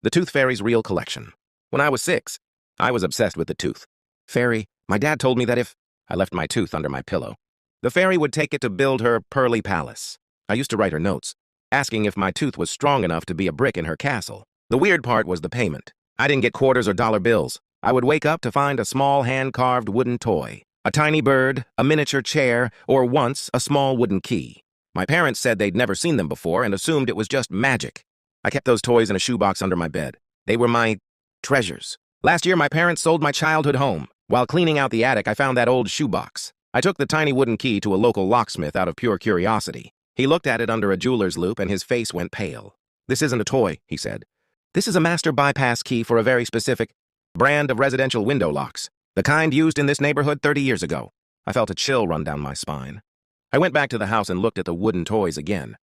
The Tooth Fairy's Real Collection. When I was 6, I was obsessed with the tooth fairy. My dad told me that if I left my tooth under my pillow, the fairy would take it to build her pearly palace. I used to write her notes, asking if my tooth was strong enough to be a brick in her castle. The weird part was the payment. I didn't get quarters or dollar bills. I would wake up to find a small hand-carved wooden toy, a tiny bird, a miniature chair, or once a small wooden key. My parents said they'd never seen them before and assumed it was just magic. I kept those toys in a shoebox under my bed. They were my treasures. Last year, my parents sold my childhood home. While cleaning out the attic, I found that old shoebox. I took the tiny wooden key to a local locksmith out of pure curiosity. He looked at it under a jeweler's loupe and his face went pale. "This isn't a toy," he said. "This is a master bypass key for a very specific brand of residential window locks, the kind used in this neighborhood 30 years ago." I felt a chill run down my spine. I went back to the house and looked at the wooden toys again.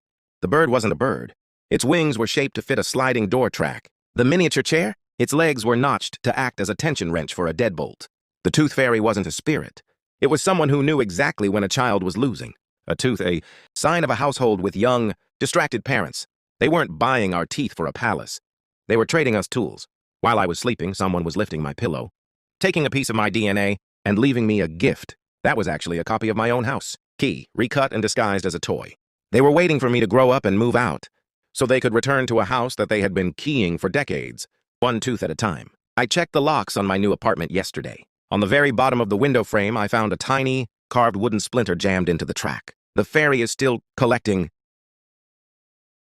The bird wasn't a bird. Its wings were shaped to fit a sliding door track. The miniature chair? Its legs were notched to act as a tension wrench for a deadbolt. The Tooth Fairy wasn't a spirit. It was someone who knew exactly when a child was losing a tooth, a sign of a household with young, distracted parents. They weren't buying our teeth for a palace. They were trading us tools. While I was sleeping, someone was lifting my pillow, taking a piece of my DNA, and leaving me a gift. That was actually a copy of my own house key, recut and disguised as a toy. They were waiting for me to grow up and move out, so they could return to a house that they had been keying for decades, one tooth at a time. I checked the locks on my new apartment yesterday. On the very bottom of the window frame, I found a tiny, carved wooden splinter jammed into the track. The fairy is still collecting